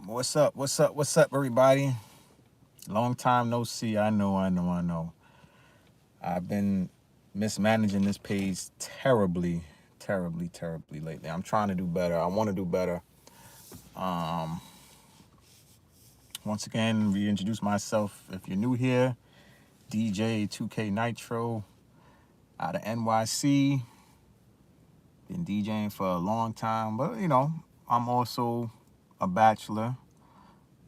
What's up? What's up, everybody? Long time no see. I know. I've been mismanaging this page terribly lately. I'm trying to do better. I want to do better. Um, Once again, reintroduce myself. If you're new here, DJ 2K Nitro out of NYC. Been DJing for a long time, but I'm also a bachelor,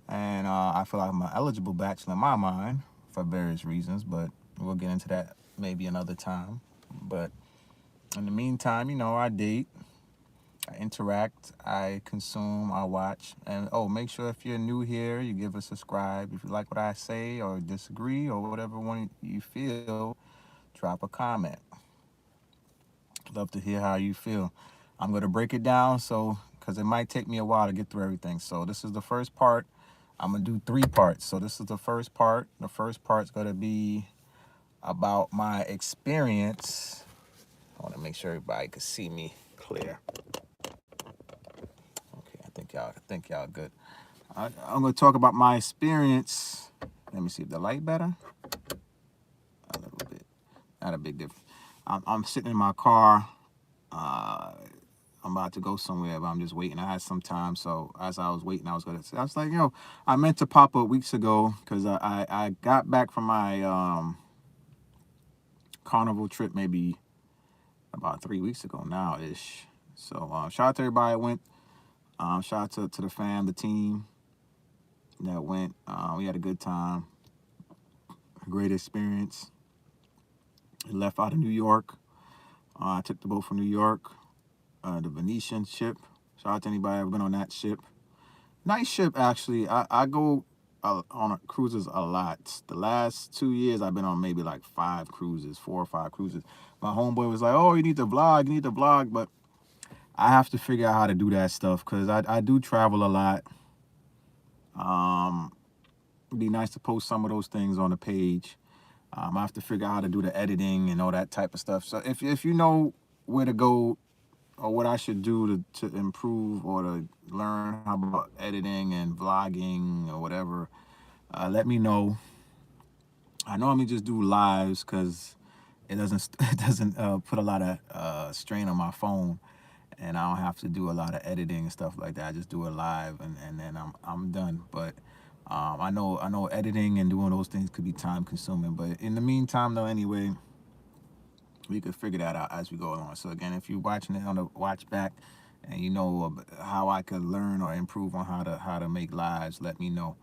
and I feel like I'm an eligible bachelor in my mind for various reasons, but we'll get into that maybe another time. But in the meantime, I date, I interact, I consume, I watch, and make sure if you're new here, you give a subscribe. If you like what I say or disagree or whatever one you feel, drop a comment. Love to hear how you feel. I'm gonna break it down because it might take me a while to get through everything. So this is the first part. I'm gonna do three parts. So this is the first part. The first part's gonna be about my experience. I want to make sure everybody can see me clear. Okay, I think y'all good. I'm gonna talk about my experience. Let me see if the light better. A little bit, not a big difference. I'm sitting in my car. Uh, I'm about to go somewhere, but I'm just waiting. I had some time, so as I was waiting, I was like, I meant to pop up weeks ago because I got back from my carnival trip maybe about 3 weeks ago now ish. So shout out to everybody that went. Shout out to the fam, the team that went. We had a good time, a great experience. We left out of New York. I took the boat from New York, the Venetian ship. Shout out to anybody ever been on that ship. Nice ship, actually. I go on cruises a lot. The last 2 years, I've been on maybe like 5 cruises, 4 or 5 cruises. My homeboy was like, "Oh, you need to vlog," but I have to figure out how to do that stuff because I do travel a lot. It'd be nice to post some of those things on the page. I have to figure out how to do the editing and all that type of stuff. So if you know where to go or what I should do to improve or to learn how about editing and vlogging or whatever, let me know. I normally just do lives because it doesn't put a lot of strain on my phone, and I don't have to do a lot of editing and stuff like that. I just do it live, and then I'm done. But I know editing and doing those things could be time consuming. But in the meantime, though, anyway, we could figure that out as we go along. So again, if you're watching it on the watch back, and you know how I could learn or improve on how to make lives, let me know.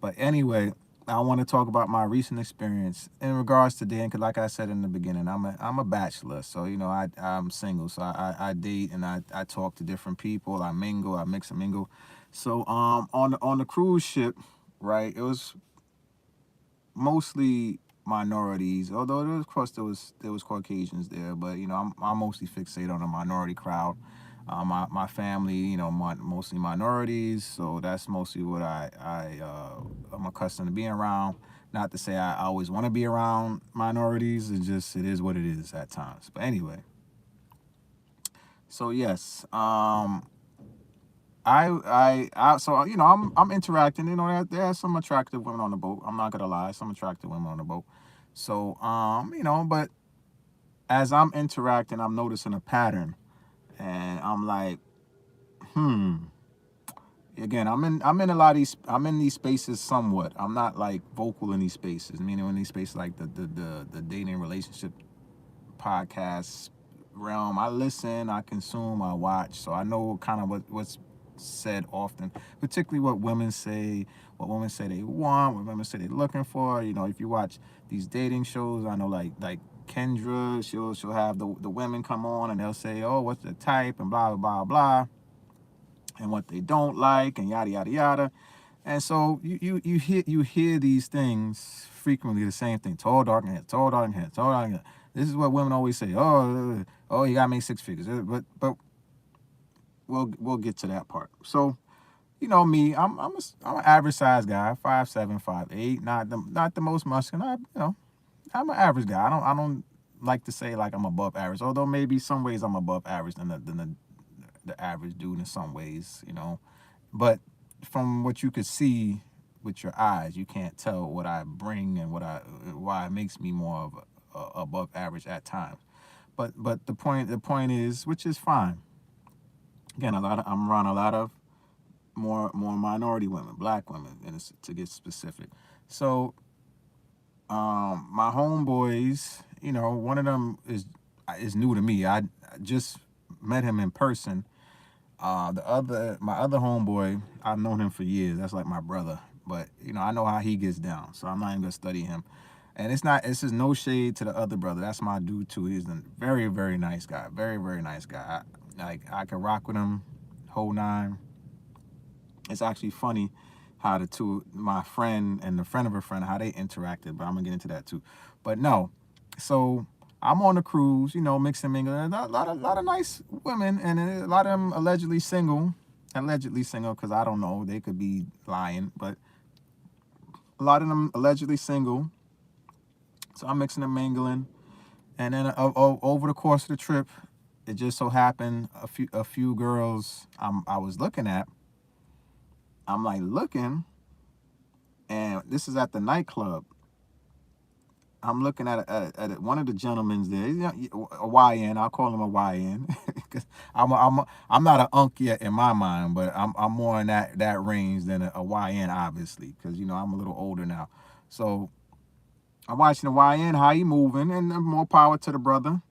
But anyway, I want to talk about my recent experience in regards to dating. Cause like I said in the beginning, I'm a bachelor, so I'm single. So I date and I talk to different people. I mingle, I mix and mingle. So on the cruise ship, right? It was mostly minorities, although there was, of course, there was Caucasians there, but I'm mostly fixated on the minority crowd. My family, mostly minorities, so that's mostly what I'm accustomed to being around. Not to say I always want to be around minorities. It is what it is at times. But anyway, so yes, so I'm interacting. There are some attractive women on the boat. I'm not gonna lie, some attractive women on the boat. So but as I'm interacting, I'm noticing a pattern, and I'm like, hmm. Again, I'm in a lot of I'm in these spaces somewhat. I'm not like vocal in these spaces. Meaning in these spaces like the dating relationship podcast realm. I listen, I consume, I watch, so I know kind of what's said often, particularly what women say they want, what women say they're looking for. If you watch these dating shows, I know like Kendra, she'll have the women come on and they'll say, "Oh, what's the type?" and blah blah blah blah, and what they don't like and yada yada yada. And so you hear these things frequently, the same thing: tall, dark, and hair, tall, dark, and hair, tall, dark, and hair. This is what women always say. Oh, you gotta make 6 figures. But we'll get to that part. So me, I'm an average size guy, 5'7", 5'8", not the most muscular. I'm an average guy. I don't like to say like I'm above average, although maybe some ways I'm above average than the average dude in some ways. But from what you could see with your eyes, you can't tell what I bring and why it makes me more of above average at times. But the point is, which is fine. Again, I'm around a lot of more minority women, black women, and it's, to get specific. So my homeboys, one of them is new to me. I just met him in person. My other homeboy, I've known him for years. That's like my brother. But I know how he gets down, so I'm not even gonna study him. And it's just no shade to the other brother. That's my dude too. He's a very, very nice guy. Very, very nice guy. I can rock with him, whole nine. It's actually funny how the two, my friend and the friend of a friend, how they interacted. But I'm gonna get into that too. But no, so I'm on the cruise, mixing, mingling, and a lot of nice women, and a lot of them allegedly single, because I don't know, they could be lying, but a lot of them allegedly single. So I'm mixing and mingling, and then over the course of the trip, it just so happened a few girls I was looking at. I'm like looking, and this is at the nightclub. I'm looking at one of the gentlemen's there, a YN. I'll call him a YN because I'm not an unk yet in my mind, but I'm more in that range than a YN, obviously, because I'm a little older now. So I'm watching the YN, how he moving, and more power to the brother.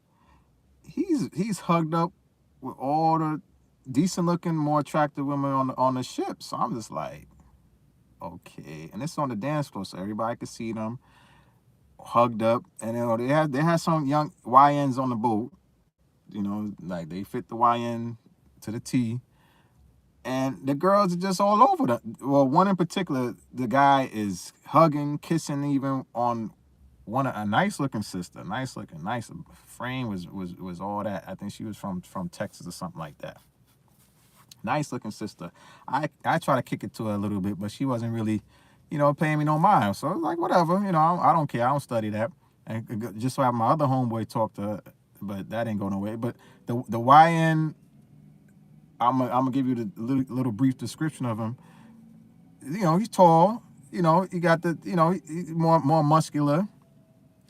He's hugged up with all the decent looking, more attractive women on the ship. So I'm just like, okay, and it's on the dance floor, so everybody could see them hugged up, and they had some young YNs on the boat. Like they fit the YN to the T, and the girls are just all over them. Well, one in particular, the guy is hugging, kissing, even on a nice looking sister, nice frame was all that. I think she was from Texas or something like that. Nice looking sister. I try to kick it to her a little bit, but she wasn't really, paying me no mind. So I was like, whatever, I don't care. I don't study that. And just so I have my other homeboy talk to her, but that ain't go no way. But the YN, I'm gonna give you the little brief description of him. He's tall. He got the, more muscular,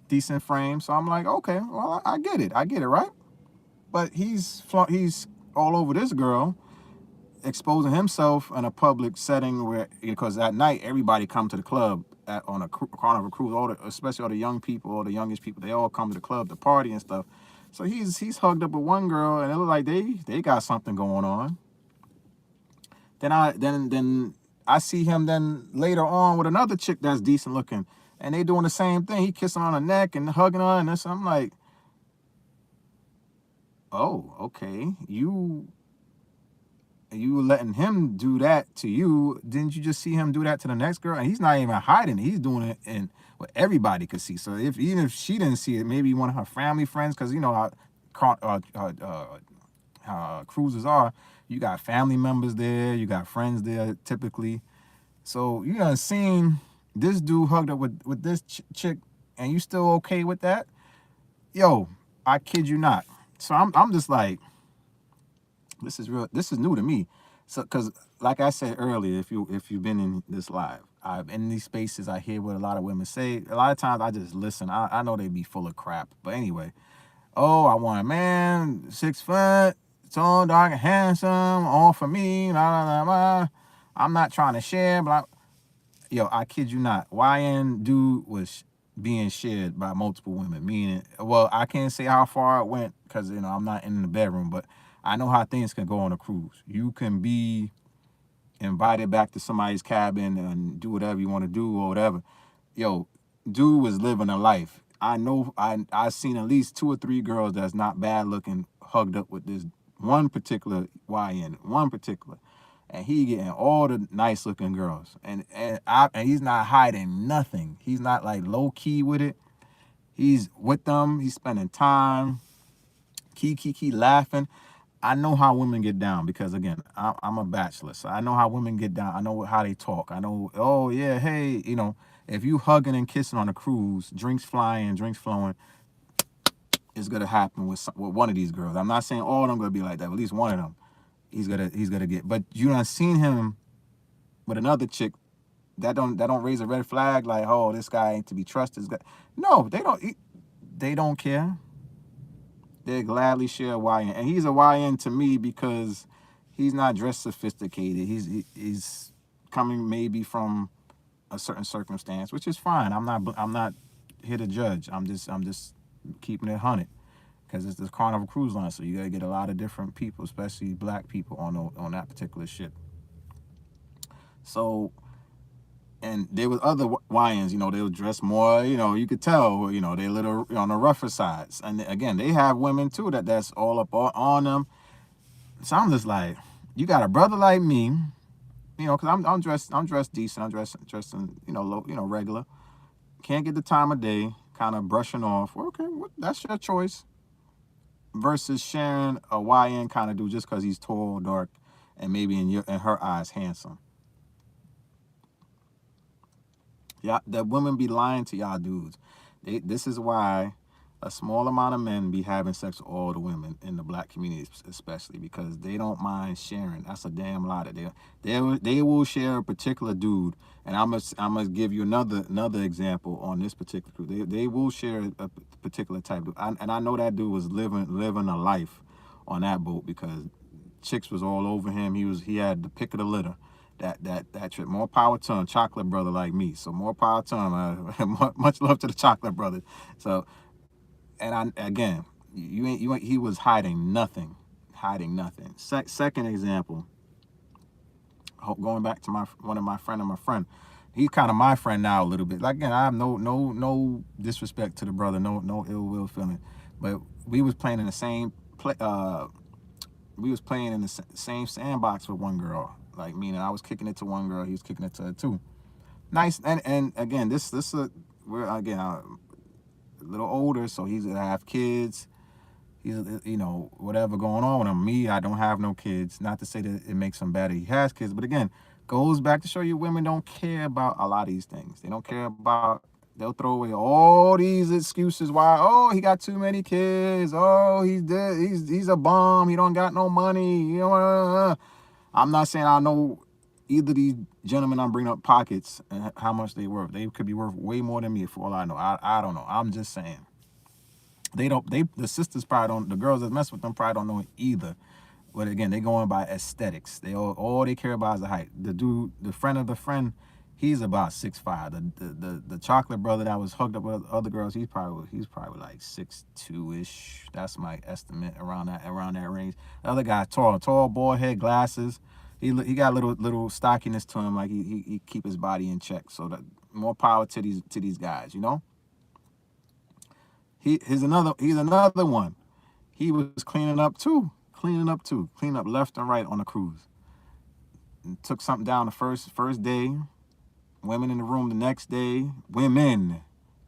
decent frame. So I'm like, okay, well, I get it, right? But he's all over this girl, exposing himself in a public setting where, because at night everybody come to the club on a carnival cruise, especially all the young people, all the youngest people, they all come to the club to party and stuff. So he's hugged up with one girl, and it looked like they got something going on. Then I see him then later on with another chick that's decent looking, and they doing the same thing. He kissing on her neck and hugging her, and this. I'm like, oh, okay, you letting him do that to you. Didn't you just see him do that to the next girl? And he's not even hiding it. He's doing it in what everybody could see. So even if she didn't see it, maybe one of her family friends, because how cruises are. You got family members there. You got friends there typically. So you done seen this dude hugged up with this chick, and you still okay with that? Yo, I kid you not. So I'm just like, this is real. This is new to me. So, because like I said earlier, if you've been in this live, I've in these spaces, I hear what a lot of women say. A lot of times, I just listen. I know they be full of crap, but anyway. Oh, I want a man, 6 foot, tall, dark, and handsome, all for me. Blah, blah, blah, blah. I'm not trying to share, but yo, I kid you not. YN dude was being shared by multiple women. Meaning, well, I can't say how far it went because I'm not in the bedroom, but I know how things can go on a cruise. You can be invited back to somebody's cabin and do whatever you want to do or whatever. Yo, dude was living a life. I know I seen at least 2 or 3 girls that's not bad looking hugged up with this one particular YN, one particular. And he getting all the nice looking girls. And he's not hiding nothing. He's not like low key with it. He's with them. He's spending time. Key laughing. I know how women get down because, again, I'm a bachelor. So I know how women get down. I know how they talk. I know, oh, yeah, hey, if you hugging and kissing on a cruise, drinks flying, drinks flowing, it's going to happen with one of these girls. I'm not saying all of them going to be like that, but at least one of them he's gonna get. But you done seen him with another chick, that don't raise a red flag like, oh, this guy ain't to be trusted. No, they don't care. They gladly share a YN, and he's a YN to me because he's not dressed sophisticated. He's coming maybe from a certain circumstance, which is fine. I'm not here to judge. I'm just keeping it 100 because it's this Carnival cruise line, so you gotta get a lot of different people, especially black people, on that particular ship. So, and there was other YNs, they would dress more, you could tell, they a little on the rougher sides. And again, they have women too that's all up on them. So I'm just like, you got a brother like me, because I'm dressed decent. I'm dressed in, low, regular. Can't get the time of day, kind of brushing off. Well, okay, that's your choice. Versus sharing a YN kind of dude just because he's tall, dark, and maybe in her eyes handsome. Yeah, the women be lying to y'all dudes. This is why a small amount of men be having sex with all the women in the black community, especially because they don't mind sharing. That's a damn lie. That they will share a particular dude, and I'm gonna give you another example on this particular group. They will share a particular type of, and I know that dude was living a life on that boat because chicks was all over him. He had the pick of the litter. That trip. More power to him, chocolate brother like me. So more power to him. Much love to the chocolate brother. So, and again, he was hiding nothing. Second example, going back to one of my friend. He's kind of my friend now a little bit. Like, again, I have no disrespect to the brother, no ill will feeling, but we was playing in the same play. We was playing in the same sandbox with one girl. Like, meaning I was kicking it to one girl, he was kicking it to her too. Nice, and again, we're again a little older, so he's gonna have kids. He's whatever going on with him. Me, I don't have no kids. Not to say that it makes him better. He has kids, but again, goes back to show you women don't care about a lot of these things. They don't care about. They'll throw away all these excuses why. Oh, he got too many kids. Oh, he's dead. He's a bum. He don't got no money. I'm not saying I know either of these gentlemen I'm bringing up pockets and how much they worth. They could be worth way more than me for all I know. I don't know. I'm just saying. The sisters probably don't, the girls that mess with them probably don't know it either. But again, they going by aesthetics. All they care about is the height. The friend of the friend, he's about 6'5". The chocolate brother that was hooked up with other girls, he's probably like 6'2" ish. That's my estimate around that range. The other guy, tall, bald head, glasses. He got little stockiness to him, like he keep his body in check. So that more power to these guys, He's another one. He was cleaning up left and right on the cruise. And took something down the first day. Women in the room the next day. Women,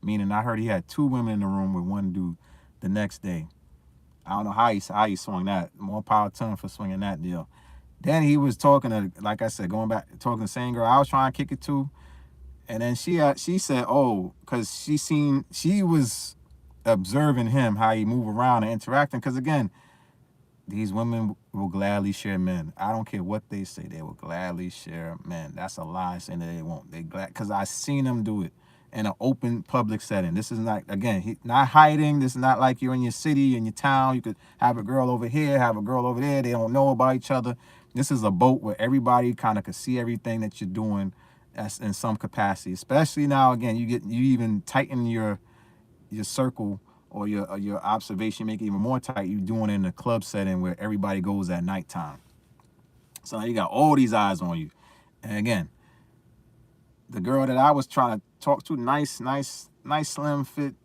meaning I heard he had 2 women in the room with one dude the next day. I don't know how he swung that. More power to him for swinging that deal. Then he was talking to, like I said, going back, talking to the same girl I was trying to kick it to. And then she said, oh, because she was observing him, how he move around and interacting. Because again, these women will gladly share men. I don't care what they say, they will gladly share men. That's a lie saying that they won't. They glad, because I seen them do it in an open public setting. This is not, again, not hiding. This is not like you're in your city, in your town. You could have a girl over here, have a girl over there. They don't know about each other. This is a boat where everybody kind of could see everything that you're doing as in some capacity. Especially now, again, you even tighten your circle or your observation, make it even more tight. You're doing it in a club setting where everybody goes at nighttime. So now you got all these eyes on you. And again, the girl that I was trying to talk to, nice, slim fit,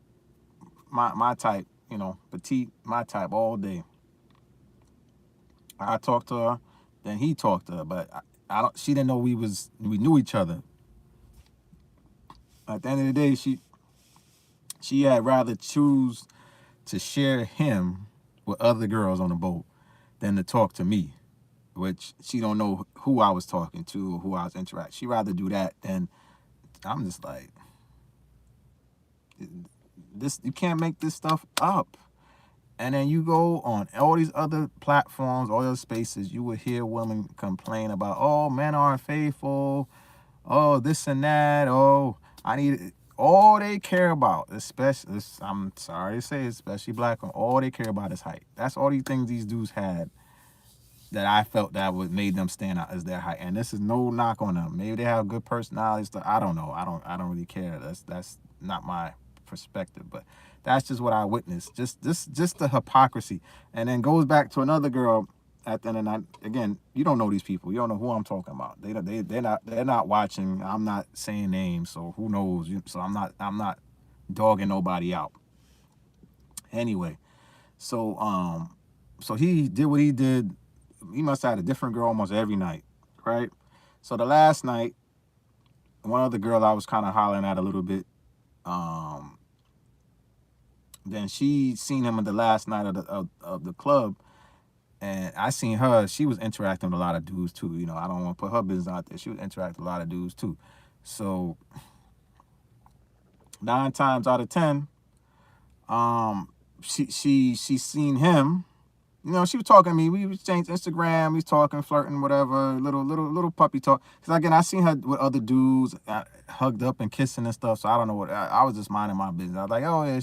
my type, petite, my type all day. I talked to her, then he talked to her, but she didn't know we knew each other. At the end of the day, she had rather choose to share him with other girls on the boat than to talk to me, which she don't know who I was talking to or who I was interacting. She rather do that than, I'm just like, this, you can't make this stuff up. And then you go on all these other platforms, all those spaces, you would hear women complain about, oh, men aren't faithful, oh, this and that, oh, I need all they care about, especially, I'm sorry to say, especially black women, all they care about is height. That's all these things these dudes had that I felt that would made them stand out as their height. And this is no knock on them. Maybe they have good personalities. I don't know. I don't really care. That's not my perspective. But that's just what I witnessed. Just the hypocrisy. And then goes back to another girl at the end of the night. Again, you don't know these people. You don't know who I'm talking about. They're not watching. I'm not saying names, so who knows? So I'm not dogging nobody out. Anyway, so so he did what he did. He must have had a different girl almost every night, right? So the last night, one other girl I was kind of hollering at a little bit. Um, then she seen him at the last night of the club, and I seen her. She was interacting with a lot of dudes too. I don't want to put her business out there. She was interacting with a lot of dudes too. So 9 times out of 10, she seen him. She was talking to me. We exchanged Instagram. We was talking, flirting, whatever. Little puppy talk. Because again, I seen her with other dudes, hugged up and kissing and stuff. So I don't know what. I was just minding my business. I was like, oh yeah,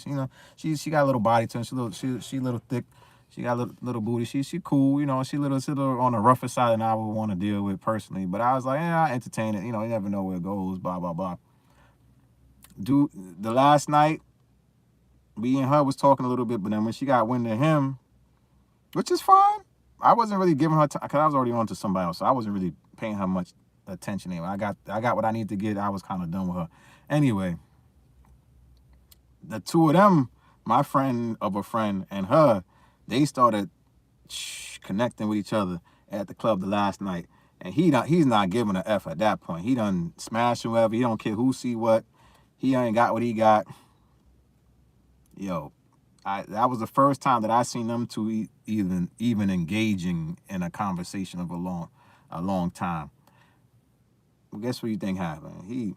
she got a little body to her. She little thick. She got a little booty. She cool. She little on the rougher side than I would want to deal with personally. But I was like, yeah, I entertain it. You never know where it goes. Blah blah blah. Dude, the last night, me and her was talking a little bit, but then when she got wind of him, which is fine. I wasn't really giving her time because I was already on to somebody else, so I wasn't really paying her much attention. Anyway, I got what I needed to get. I was kind of done with her. Anyway, the two of them, my friend of a friend and her, they started connecting with each other at the club the last night, and he's not giving an F at that point. He done smashed whoever. He don't care who see what. He ain't got what he got. Yo. That was the first time that I seen them two even engaging in a conversation of a long time. Well, guess what you think happened? He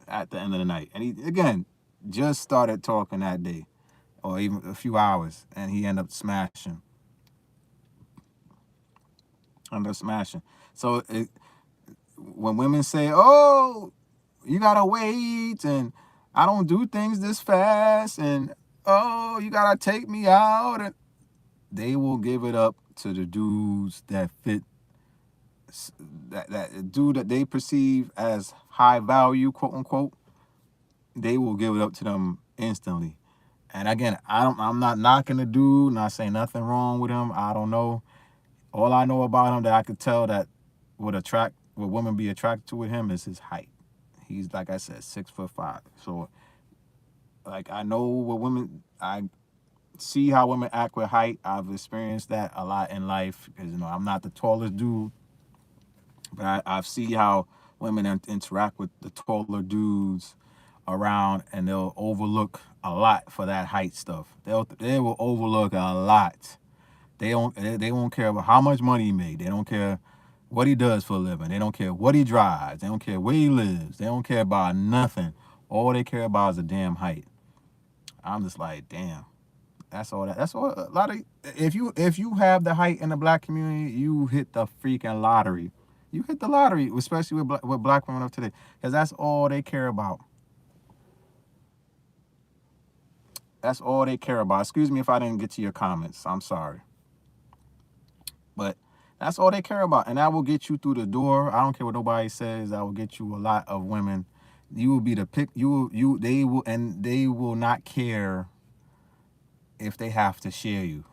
at the end of the night, and he again just started talking that day, or even a few hours, and he ended up smashing. So when women say, "Oh, you gotta wait," and I don't do things this fast, and oh, you gotta take me out, and they will give it up to the dudes that fit that dude that they perceive as high value, quote unquote. They will give it up to them instantly. And again, I'm not knocking the dude, not saying nothing wrong with him. I don't know. All I know about him that I could tell that would women be attracted to with him is his height. He's, like I said, 6'5". So like I know what women, I see how women act with height. I've experienced that a lot in life because I'm not the tallest dude, but I've seen how women interact with the taller dudes around, and they'll overlook a lot for that height stuff. They will overlook a lot. They won't care about how much money he made. They don't care what he does for a living. They don't care what he drives. They don't care where he lives. They don't care about nothing. All they care about is the damn height. I'm just like, damn. That's all. That's all. A lot of if you have the height in the black community, you hit the freaking lottery. You hit the lottery, especially with black women of today, because that's all they care about. That's all they care about. Excuse me if I didn't get to your comments. I'm sorry. But that's all they care about. And that will get you through the door. I don't care what nobody says. That will get you a lot of women. You will be the pick. They will not care if they have to share you.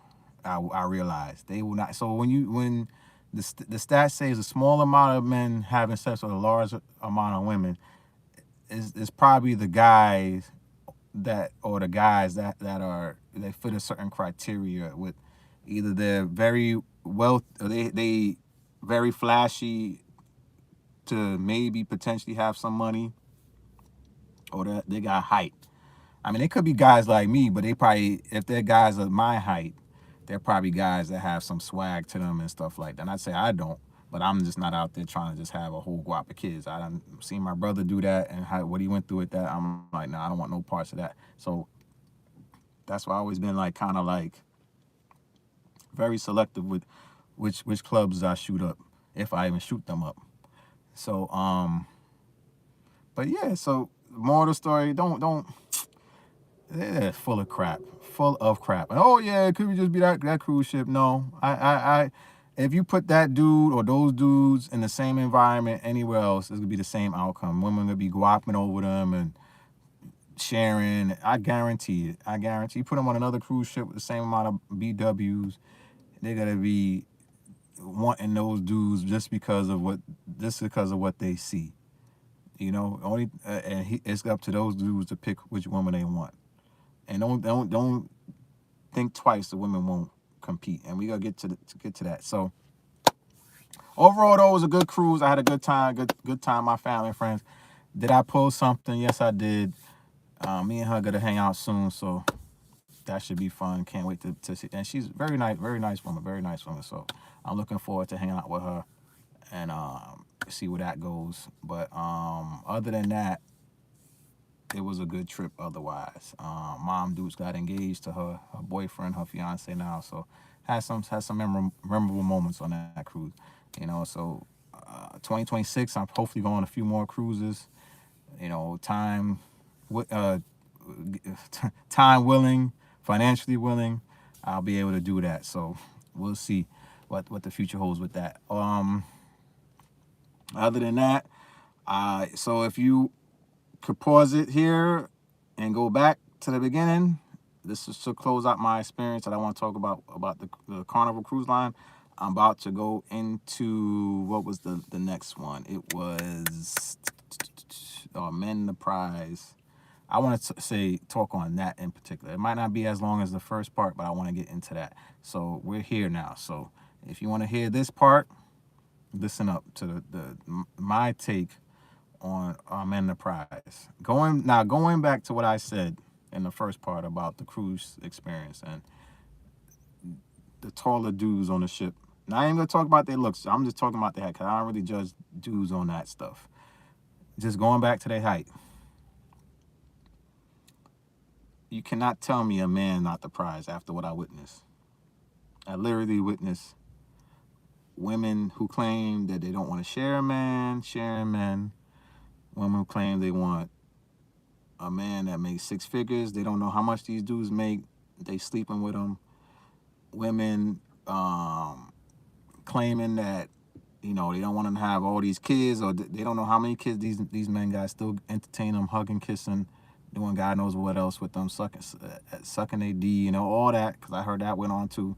I realize they will not. So when the stats says a small amount of men having sex with a large amount of women, is probably the guys that fit a certain criteria with either they're very well, they very flashy to maybe potentially have some money, or that they got height. I mean, they could be guys like me, but they probably, if they're guys of my height, they're probably guys that have some swag to them and stuff like that. And I'd say I don't, but I'm just not out there trying to just have a whole guap of kids. I done seen my brother do that, and what he went through with that. I'm like, nah, I don't want no parts of that. So That's why I always been like kind of like very selective with which clubs I shoot up, if I even shoot them up. So but yeah, so more of the story, don't they're full of crap, full of crap. And oh yeah, it could just be that cruise ship. No, if you put that dude or those dudes in the same environment anywhere else, it's gonna be the same outcome. Women gonna be guapping over them and sharing. I guarantee it. I guarantee. You put them on another cruise ship with the same amount of BWs, they're gonna be wanting those dudes just because of what they see. You know, it's up to those dudes to pick which woman they want. And don't think twice. The women won't compete, and we gotta get to that. So overall, though, it was a good cruise. I had a good time. Good time. My family and friends. Did I post something? Yes, I did. Me and her gonna hang out soon, so that should be fun. Can't wait to see. And she's very nice woman, very nice woman. So I'm looking forward to hanging out with her and see where that goes. But other than that, it was a good trip otherwise. Mom dudes got engaged to her boyfriend, her fiance now, so had some memorable moments on that cruise. You know, so 2026, I'm hopefully going on a few more cruises. You know, time willing, financially willing, I'll be able to do that. So we'll see what the future holds with that. Other than that, so if you could pause it here and go back to the beginning. This is to close out my experience that I want to talk about the Carnival Cruise Line. I'm about to go into what was the next one. It was Men the Prize. I want to talk on that in particular. It might not be as long as the first part, but I want to get into that. So we're here now. So if you want to hear this part, listen up to my take on Men the Prize. Going back to what I said in the first part about the cruise experience and the taller dudes on the ship. Now I ain't gonna talk about their looks. I'm just talking about their height because I don't really judge dudes on that stuff. Just going back to their height. You cannot tell me a man not the prize after what I witnessed. I literally witnessed women who claim that they don't want to share a man, sharing men. Women who claim they want a man that makes six figures. They don't know how much these dudes make. They sleeping with them. Women claiming that they don't want them to have all these kids, or they don't know how many kids these men got. Still entertain them, hugging, kissing, doing God knows what else with them, sucking their D, all that. Because I heard that went on too.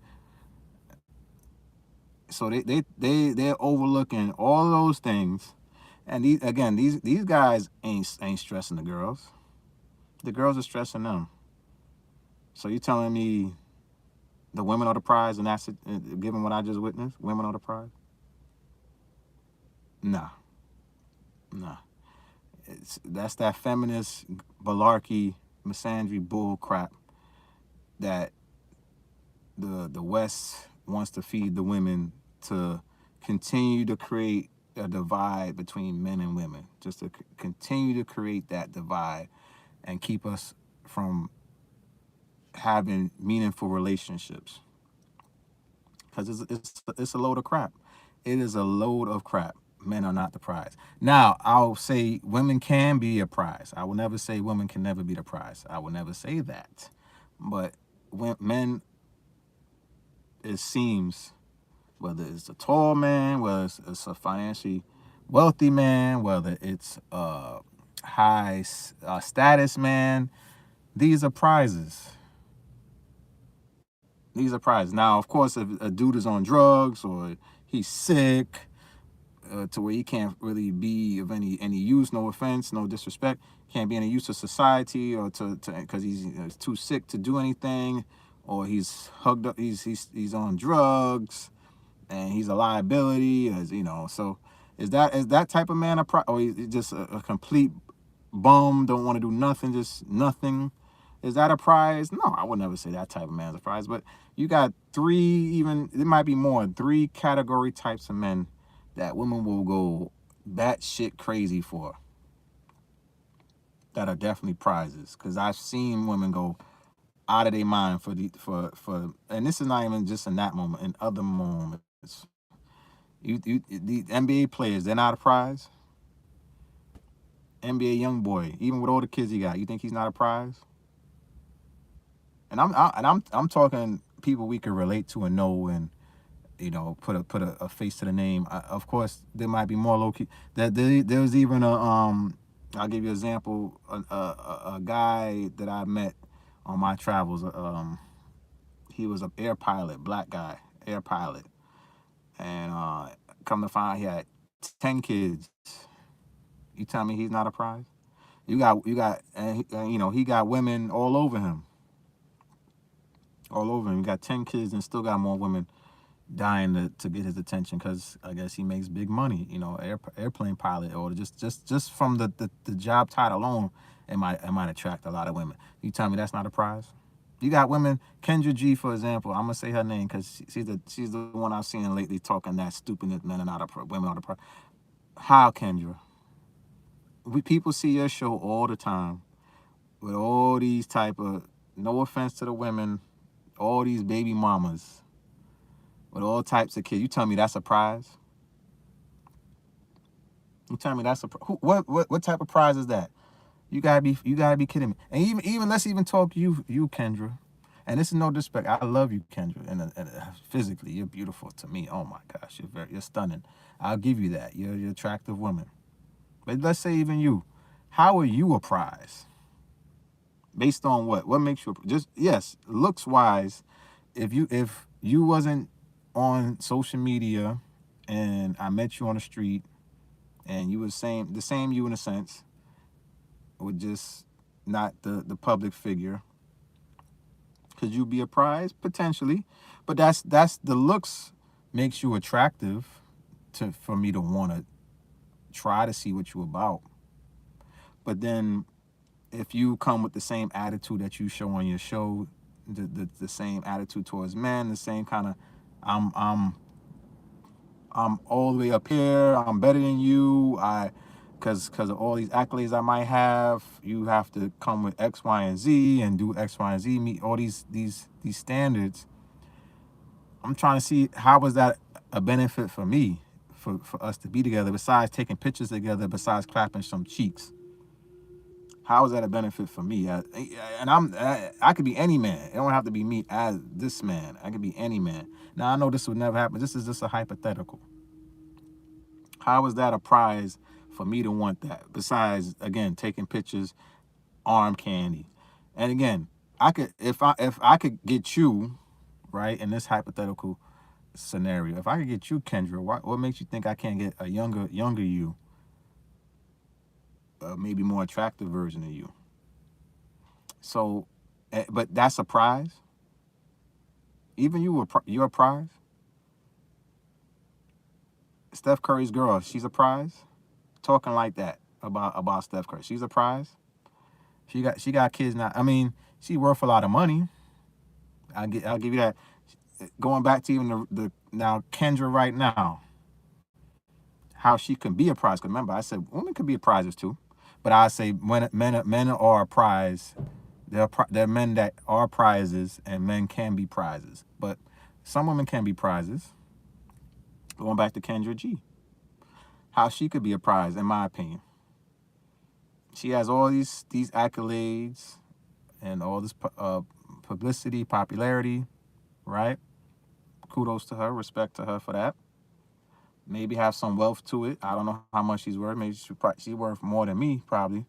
So they're overlooking all of those things, and these guys ain't stressing the girls. The girls are stressing them. So you telling me the women are the prize, and that's it? Given what I just witnessed, women are the prize? Nah. That's that feminist malarkey, misandry bull crap that the West wants to feed the women to continue to create a divide between men and women, just to continue to create that divide and keep us from having meaningful relationships. Because it's a load of crap. It is a load of crap. Men are not the prize. Now, I'll say women can be a prize. I will never say women can never be the prize. I will never say that. But when men, it seems, whether it's a tall man, whether it's a financially wealthy man, whether it's a high status man, these are prizes. These are prizes. Now, of course, if a dude is on drugs or he's sick to where he can't really be of any use, no offense, no disrespect, can't be any use to society, or to because he's too sick to do anything, or he's hugged up, he's on drugs, and he's a liability, So is that type of man a prize, or he's just a complete bum, don't want to do nothing, just nothing? Is that a prize? No, I would never say that type of man's a prize. But you got it might be more, 3 category types of men that women will go batshit crazy for, that are definitely prizes. Because I've seen women go out of their mind for and this is not even just in that moment, in other moments. The NBA players, they're not a prize. NBA young boy, even with all the kids he got, you think he's not a prize? And I'm talking people we can relate to and know, and put a face to the name. Of course, there might be more low key. There was even a I'll give you an example. A guy that I met on my travels. He was an air pilot, black guy, air pilot, and come to find he had 10 kids. You tell me he's not a prize? And he got women all over him, all over him. He got 10 kids and still got more women dying to get his attention because I guess he makes big money. Airplane pilot, or just from the job title alone, it might attract a lot of women. You tell me that's not a prize? You got women, Kendra G, for example. I'm gonna say her name because she's the one I've seen lately talking that stupid that men are not women are the prize. How, Kendra? People see your show all the time with all these type of, no offense to the women, all these baby mamas with all types of kids. You tell me that's a prize? You tell me that's what type of prize is that? You gotta be kidding me. And even let's even talk you Kendra. And this is no disrespect. I love you, Kendra, and physically you're beautiful to me. Oh my gosh, you're stunning. I'll give you that. You're an attractive woman. But let's say even you, how are you a prize? Based on what? What makes you just, yes, looks wise? If you wasn't on social media and I met you on the street and you were the same you in a sense, with just not the public figure, could you be a prize? Potentially. But that's the looks makes you attractive for me to want to try to see what you about. But then if you come with the same attitude that you show on your show, the same attitude towards men, the same kind of, I'm I'm I'm all the way up here, I'm better than you, because of all these accolades I might have, you have to come with X, Y, and Z and do X, Y, and Z, meet all these standards. I'm trying to see how was that a benefit for me, for us to be together, besides taking pictures together, besides clapping some cheeks. How is that a benefit for me? I could be any man. It don't have to be me as this man. I could be any man. Now I know this would never happen. This is just a hypothetical. How is that a prize for me to want that? Besides, again, taking pictures, arm candy, and again, I could if I could get you right in this hypothetical scenario. If I could get you, Kendra, what makes you think I can't get a younger you, maybe more attractive version of you? So, but that's a prize. Even you're a prize. Steph Curry's girl, she's a prize. Talking like that about Steph Curry, she's a prize. She got kids now. I mean, she worth a lot of money. I'll give you that. Going back to even the now Kendra right now, how she can be a prize. Because remember, I said women could be prizes too, but I say when men are a prize. There are men that are prizes, and men can be prizes. But some women can be prizes. Going back to Kendra G, how she could be a prize, in my opinion. She has all these accolades and all this publicity, popularity, right? Kudos to her, respect to her for that. Maybe have some wealth to it. I don't know how much she's worth. Maybe she's worth more than me, probably.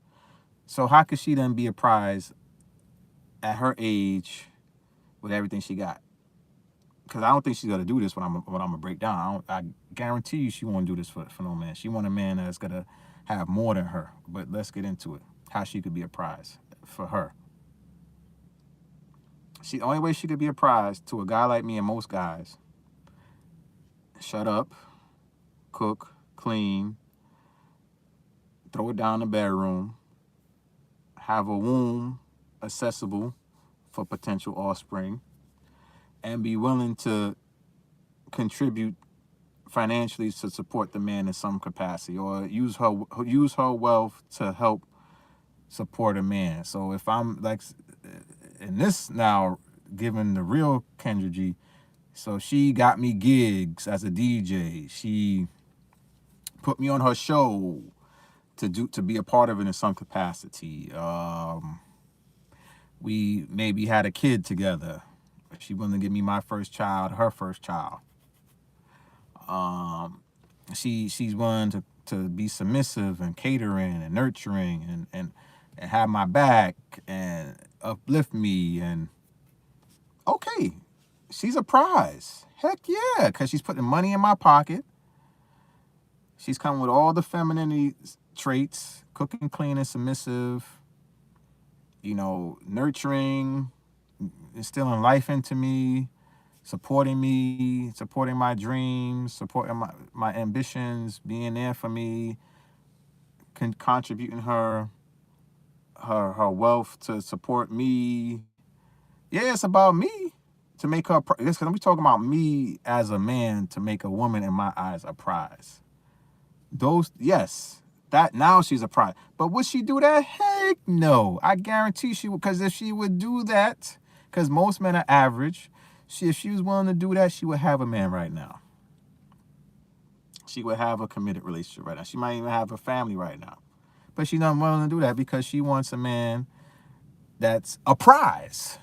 So how could she then be a prize at her age with everything she got? Because I don't think she's gonna do this. What I'm gonna break down. I guarantee you, she won't do this for no man. She want a man that's gonna have more than her. But let's get into it. How she could be a prize for her. The only way she could be a prize to a guy like me and most guys: shut up, cook, clean, throw it down in the bedroom, have a womb accessible for potential offspring, and be willing to contribute financially to support the man in some capacity, or use her wealth to help support a man. So if I'm like, and this now given the real Kendra G. So she got me gigs as a DJ. She put me on her show to be a part of it in some capacity. We maybe had a kid together. She wanted to give me my first child, her first child. Um, she's willing to be submissive and catering and nurturing and have my back and uplift me and okay, she's a prize. Heck yeah, because she's putting money in my pocket. She's coming with all the femininity traits, cooking, cleaning, submissive, nurturing, instilling life into me, supporting my dreams, supporting my ambitions, being there for me, contributing her wealth to support me. Yeah, it's about me to make her. Because we talking about me as a man to make a woman in my eyes a prize. Those, yes, that now she's a prize. But would she do that? Heck no. I guarantee she would. Because if she would do that, because most men are average, if she was willing to do that, she would have a man right now. She would have a committed relationship right now. She might even have a family right now. But she's not willing to do that because she wants a man that's a prize.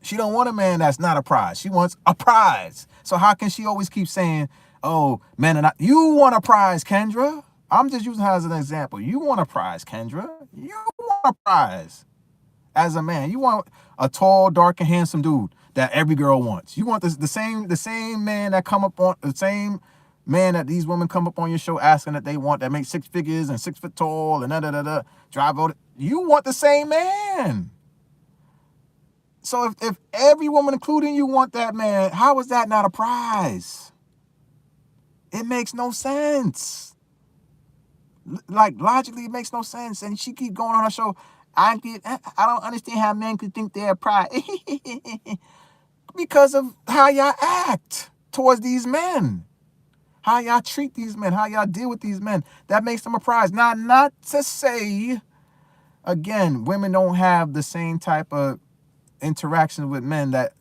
She don't want a man that's not a prize. She wants a prize. So how can she always keep saying, oh, men are not... You want a prize, Kendra. I'm just using her as an example. You want a prize, Kendra. You want a prize as a man. You want a tall, dark, and handsome dude that every girl wants. You want the same man that come up on... The same man that these women come up on your show asking that they want, that makes 6 figures and 6 foot tall and da-da-da-da, drive out. You want the same man. So if every woman, including you, want that man, how is that not a prize? It makes no sense. Like, logically, it makes no sense. And she keep going on her show. I don't understand how men could think they're a prize. Because of how y'all act towards these men. How y'all treat these men. How y'all deal with these men. That makes them a prize. Now, not to say, again, women don't have the same type of interactions with men that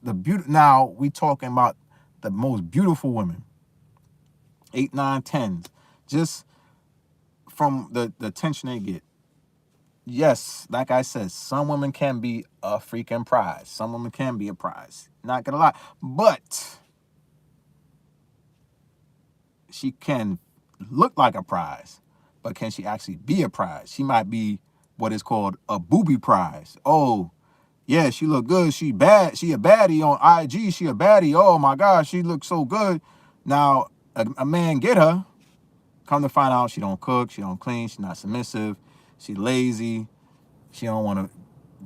now we talking about the most beautiful women, 8, 9, 10s, just from the attention they get. Yes, like I said, some women can be a freaking prize. Some women can be a prize. Not gonna lie, but she can look like a prize, but can she actually be a prize? She might be what is called a booby prize. Oh, yeah, she look good. She bad. She a baddie on IG. She a baddie. Oh my gosh, she looks so good. Now a man get her. Come to find out, she don't cook. She don't clean. She's not submissive. She lazy. She don't want to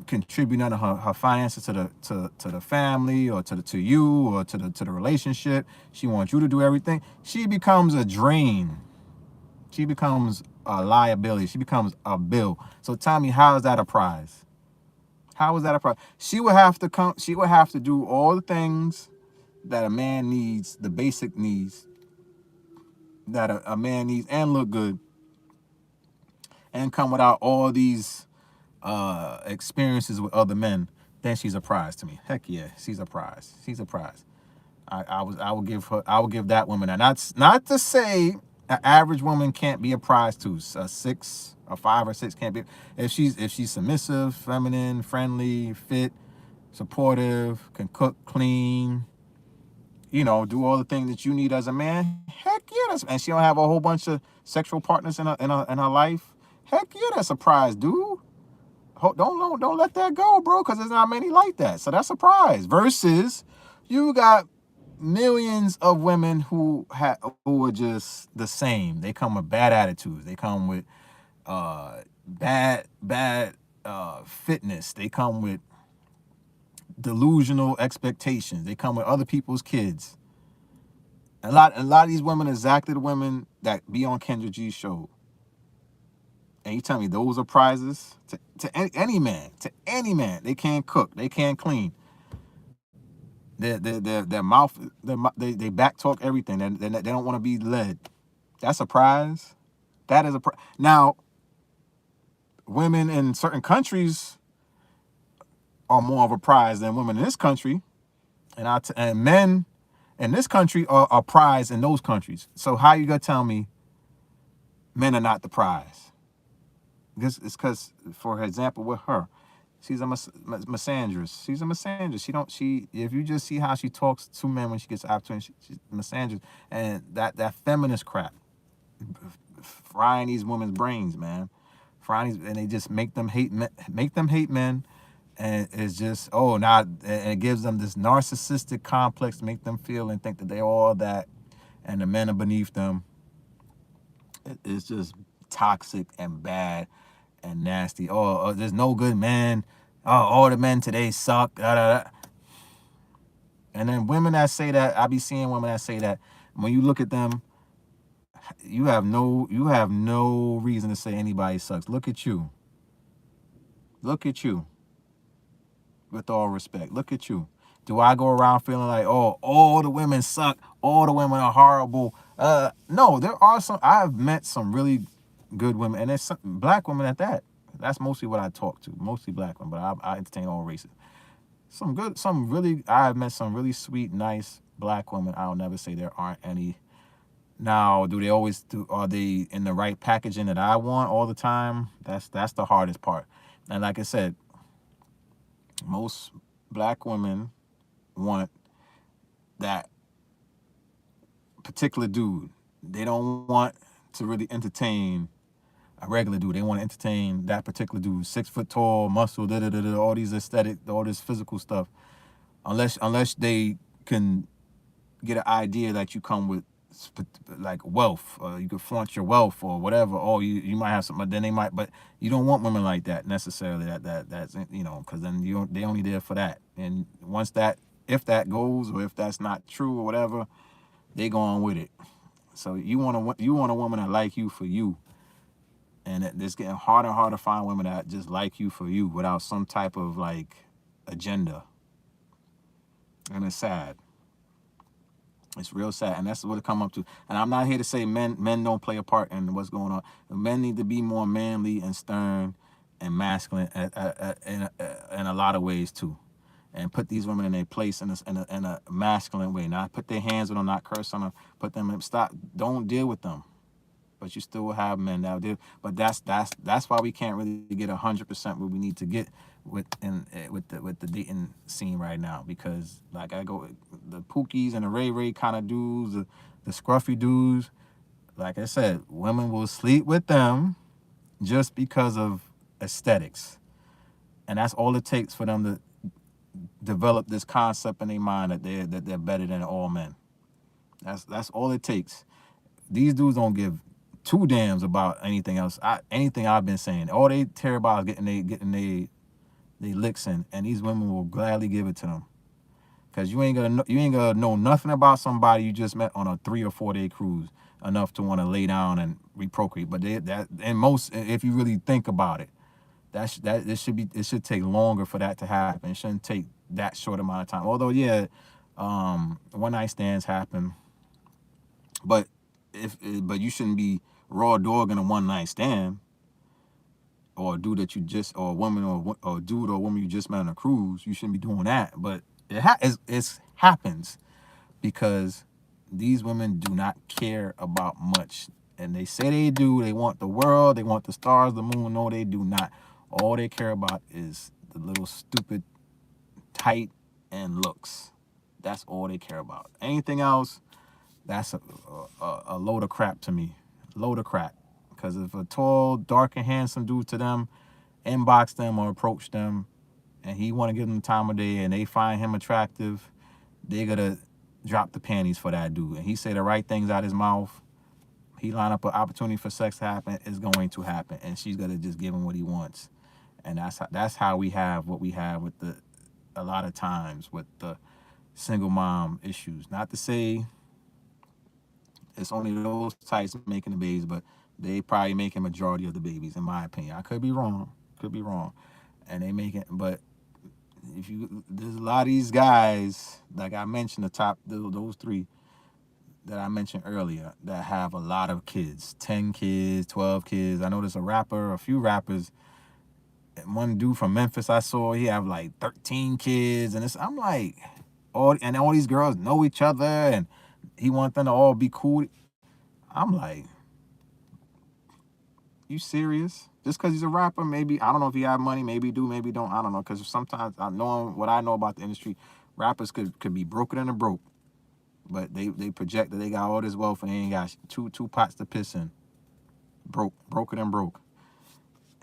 contribute none of her finances to the family or to you or to the relationship. She wants you to do everything. She becomes a drain. She becomes a liability. She becomes a bill. So tell me, how is that a prize? How is that a prize? She would have to come. She would have to do all the things that a man needs, the basic needs that a man needs, and look good, and come without all these experiences with other men. Then she's a prize to me. Heck yeah, she's a prize. She's a prize. I will give that woman that. Not to say an average woman can't be a prize too. A 6, a 5 or 6 can't be. If she's submissive, feminine, friendly, fit, supportive, can cook, clean, do all the things that you need as a man. Heck yeah, and she don't have a whole bunch of sexual partners in her life. Heck yeah, that's a prize, dude. Don't let that go, bro, because there's not many like that. So that's a prize. Versus, you got millions of women who are just the same. They come with bad attitudes. They come with bad fitness. They come with delusional expectations. They come with other people's kids. A lot of these women are exactly the women that be on Kendra G's show. And you tell me those are prizes to any man. To any man, they can't cook, they can't clean. Their mouth, they back talk everything. They don't want to be led. That's a prize. That is a prize. Now, women in certain countries are more of a prize than women in this country, and men in this country are a prize in those countries. So how you gonna tell me men are not the prize? This is because, for example, with her, she's a misandrist. She's a misandrist. She don't. She If you just see how she talks to men when she gets the opportunity, she's misandrist, and that feminist crap, frying these women's brains, man. Frying these, and they just make them hate men, and it's just, oh, now, and it gives them this narcissistic complex to make them feel and think that they're all that, and the men are beneath them. It's just toxic and bad and nasty. Oh, there's no good men. Oh, all the men today suck. Da, da, da. And then women that say that, I be seeing women that say that. When you look at them, you have no reason to say anybody sucks. Look at you. Look at you. With all respect, look at you. Do I go around feeling like, oh, all the women suck, all the women are horrible? No, there are some. I've met some really good women, and there's some black women at that. That's mostly what I talk to, mostly black women, but I entertain all races. I've met some really sweet, nice black women. I'll never say there aren't any. Now, do they always do? Are they in the right packaging that I want all the time? That's the hardest part. And like I said, most black women want that particular dude. They don't want to really entertain a regular dude. They want to entertain that particular dude, 6 foot tall, muscle, da da da da, all these aesthetic, all this physical stuff. Unless they can get an idea that you come with like wealth, you could flaunt your wealth or whatever. Oh, you might have something, but then they might. But you don't want women like that necessarily. That's because then they only there for that. And once that, if that goes, or if that's not true or whatever, they go on with it. So you want a woman that like you for you, and it's getting harder and harder to find women that just like you for you without some type of like agenda, and it's sad. It's real sad, and that's what it come up to. And I'm not here to say men don't play a part in what's going on. Men need to be more manly and stern and masculine in a lot of ways too, and put these women in their place in a masculine way. Not put their hands on them, not curse on them, put them in, stop. Don't deal with them. But you still will have men that do. But that's why we can't really get 100% what we need to get with the dating scene right now. Because like I go, the Pookies and the Ray kind of dudes, the scruffy dudes. Like I said, women will sleep with them just because of aesthetics, and that's all it takes for them to develop this concept in their mind that they're better than all men. That's all it takes. These dudes don't give two damns about anything else. Anything I've been saying. All they care about is getting they licks in, and these women will gladly give it to them. Cause you ain't gonna know nothing about somebody you just met on a 3 or 4 day cruise enough to want to lay down and reprocreate. But if you really think about it, it should take longer for that to happen. It shouldn't take that short amount of time. Although yeah, one night stands happen, but but you shouldn't be raw dogging a one night stand, or a dude that you just, or a woman, or dude or woman you just met on a cruise. You shouldn't be doing that. But it happens because these women do not care about much, and they say they do. They want the world. They want the stars, the moon. No, they do not. All they care about is the little stupid tight and looks. That's all they care about. Anything else, that's a load of crap to me. Load of crap. Because if a tall, dark, and handsome dude to them inbox them or approach them, and he want to give them the time of day, and they find him attractive, they gotta drop the panties for that dude. And he say the right things out his mouth. He line up an opportunity for sex to happen. It's going to happen, and she's gonna just give him what he wants. And that's how we have what we have with a lot of times with the single mom issues. Not to say it's only those types making the babies, but they probably making majority of the babies, in my opinion. I could be wrong. Could be wrong. And they make it, but there's a lot of these guys, like I mentioned, those three that I mentioned earlier, that have a lot of kids, 10 kids, 12 kids. I know there's a few rappers one dude from Memphis I saw, he have like 13 kids, and I'm like, all these girls know each other, and he want them to all be cool. I'm like, you serious? Just because he's a rapper, maybe I don't know if he have money, maybe he do, maybe he don't. I don't know, because sometimes I know what I know about the industry, rappers could be broker than a broke, but they project that they got all this wealth and they ain't got two pots to piss in. Broker than broke.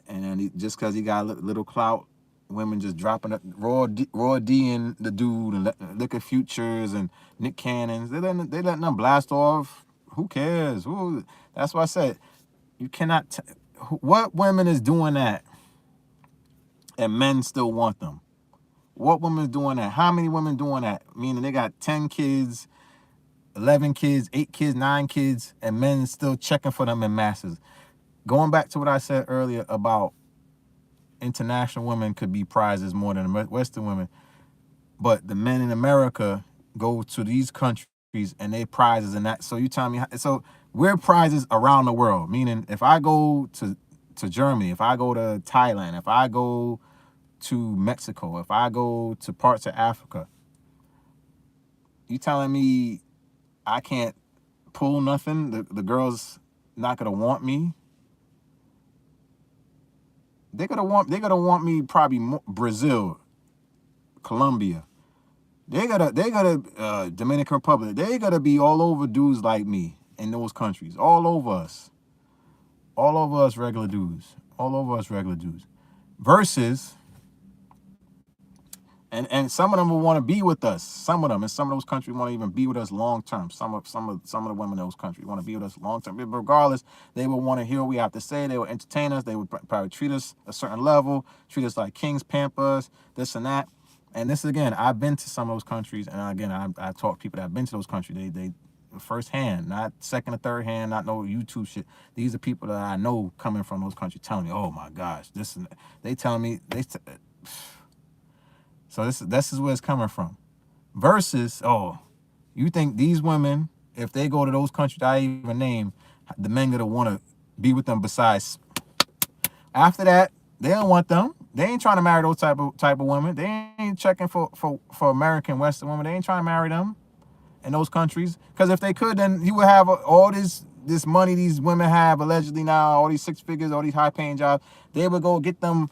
And then just because he got little clout, women just dropping it, raw D in the dude, and look at Futures and Nick Cannons. They letting them blast off. Who cares? That's why I said you cannot. What women is doing that, and men still want them? What women is doing that? How many women doing that? Meaning they got 10 kids, 11 kids, 8 kids, 9 kids, and men still checking for them in masses. Going back to what I said earlier about international women could be prizes more than Western women, but the men in America go to these countries and they prizes and that. So you tell me, so we're prizes around the world. Meaning, if I go to Germany, if I go to Thailand, if I go to Mexico, if I go to parts of Africa, you telling me I can't pull nothing? The girls not gonna want me. They're gonna want me probably more, Brazil, Colombia. They gotta Dominican Republic. They gotta be all over dudes like me in those countries. All over us. All over us regular dudes. All over us regular dudes. Versus, and some of them will want to be with us. Some of them in some of those countries want to even be with us long term. Some of the women in those countries want to be with us long term. But regardless, they will want to hear what we have to say. They will entertain us. They would probably treat us a certain level, treat us like kings, pamper us, this and that. And this again, I've been to some of those countries, and again, I talk to people that have been to those countries. They first hand, not second or third hand, not no YouTube shit. These are people that I know coming from those countries telling me, oh my gosh, this and that. They telling me so this is where it's coming from. Versus, oh, you think these women, if they go to those countries I even named, the men gonna want to be with them? Besides, after that, they don't want them. They ain't trying to marry those type of women. They ain't checking for American Western women. They ain't trying to marry them in those countries. Because if they could, then you would have all this money these women have allegedly now, all these 6 figures, all these high paying jobs. They would go get them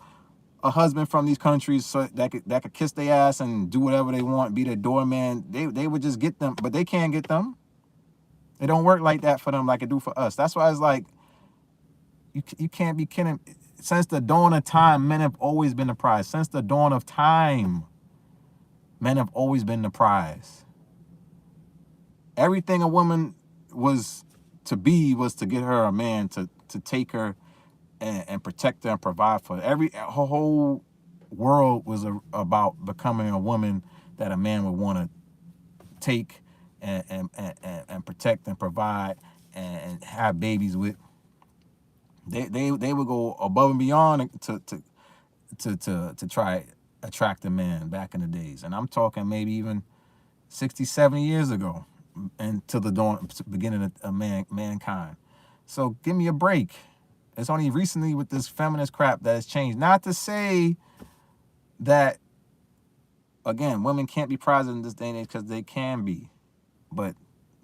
a husband from these countries so that could kiss their ass and do whatever they want, be their doorman. They would just get them, but they can't get them. It don't work like that for them like it do for us. That's why it's like you can't be kidding. Since the dawn of time, men have always been the prize. Since the dawn of time, men have always been the prize. Everything a woman was to be was to get her a man to take her and protect her and provide for her. Her whole world was about becoming a woman that a man would want to take and protect and provide and have babies with. They would go above and beyond to try attract a man back in the days. And I'm talking maybe even 60, 70 years ago, and to the beginning of mankind. So give me a break. It's only recently with this feminist crap that has changed. Not to say that, again, women can't be prized in this day and age, because they can be. But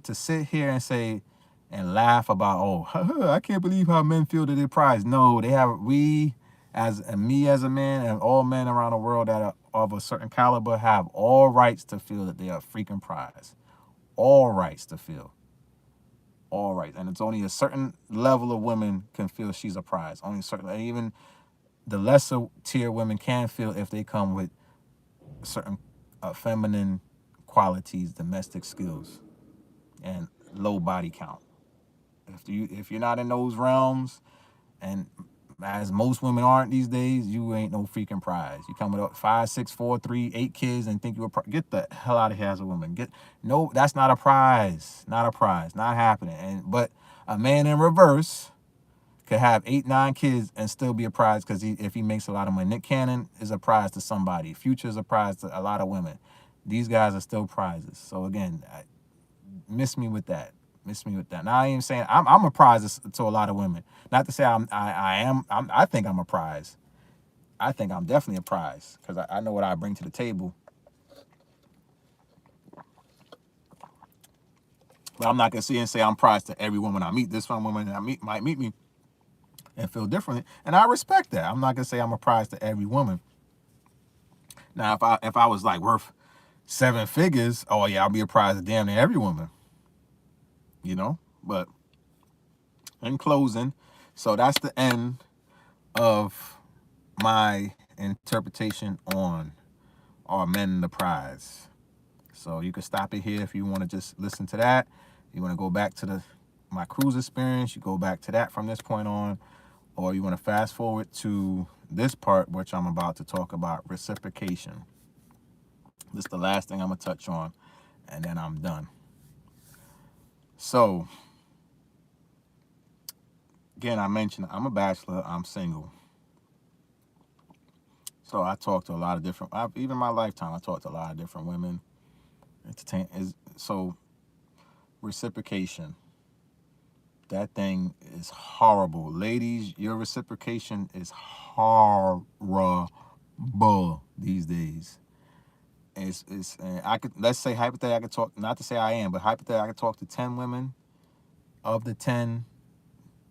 to sit here and say and laugh about, oh, I can't believe how men feel that they're prized. No, me as a man, and all men around the world that are of a certain caliber have all rights to feel that they are freaking prized. All rights to feel. All rights. And it's only a certain level of women can feel she's a prize. Only certain, and even the lesser tier women can feel if they come with certain feminine qualities, domestic skills, and low body count. If you're not in those realms, and as most women aren't these days, you ain't no freaking prize. You come with 5, 6, 4, 3, 8 kids and think you're get the hell out of here as a woman. No, that's not a prize. Not a prize. Not happening. But a man in reverse could have 8, 9 kids and still be a prize, because if he makes a lot of money. Nick Cannon is a prize to somebody. Future is a prize to a lot of women. These guys are still prizes. So again, miss me with that. Now I ain't saying I'm a prize to a lot of women. Not to say I think I'm a prize. I think I'm definitely a prize because I know what I bring to the table. But I'm not gonna see and say I'm prized to every woman I meet. This one woman that I meet might meet me and feel differently, and I respect that. I'm not gonna say I'm a prize to every woman. Now, if I was like worth 7 figures, oh yeah, I'll be a prize to damn near every woman, you know. But in closing, so that's the end of my interpretation on are men the prize. So you can stop it here if you want to just listen to that. You want to go back to my cruise experience, you go back to that from this point on, or you want to fast forward to this part, which I'm about to talk about reciprocation. This is the last thing I'm gonna touch on, and then I'm done. So again, I mentioned I'm a bachelor, I'm single. So I talked to a lot of different, even my lifetime, I talked to a lot of different women. So reciprocation, that thing is horrible. Ladies, your reciprocation is horrible these days. I could, let's say hypothetically, I could talk, not to say I am, but hypothetically, I could talk to 10 women. Of the 10,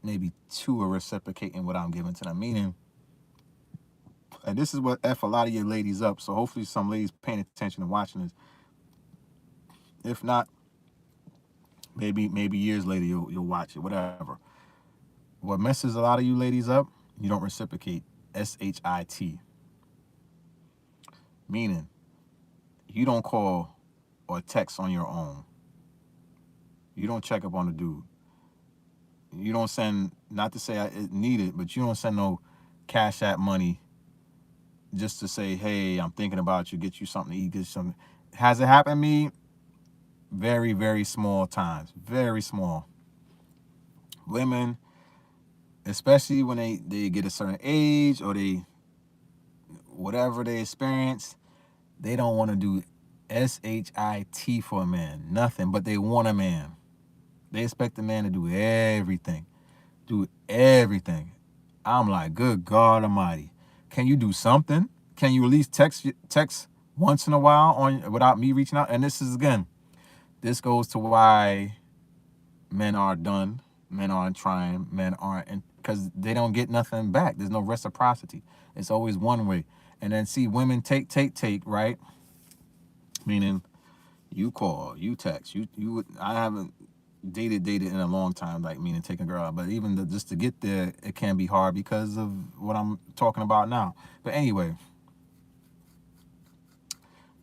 maybe 2 are reciprocating what I'm giving to them. Meaning, and this is what F a lot of your ladies up. So hopefully some ladies paying attention and watching this. If not, maybe years later you'll watch it, whatever. What messes a lot of you ladies up, you don't reciprocate. SHIT. Meaning, you don't call or text on your own. You don't check up on the dude. You don't send, not to say I need it, but you don't send no Cash App money just to say, hey, I'm thinking about you, get you something to eat, get you something. Has it happened to me? Very, very small times. Very small. Women, especially when they get a certain age or they, whatever they experience, they don't want to do SHIT for a man. Nothing, but they want a man. They expect a man to do everything. Do everything. I'm like, good God Almighty. Can you do something? Can you at least text once in a while on without me reaching out? And this is again, this goes to why men are done, men aren't trying, men aren't, because they don't get nothing back. There's no reciprocity. It's always one way. And then see women take, right? Meaning you call, you text, I haven't dated in a long time, like meaning taking a girl out. But even just to get there, it can be hard because of what I'm talking about now. But anyway,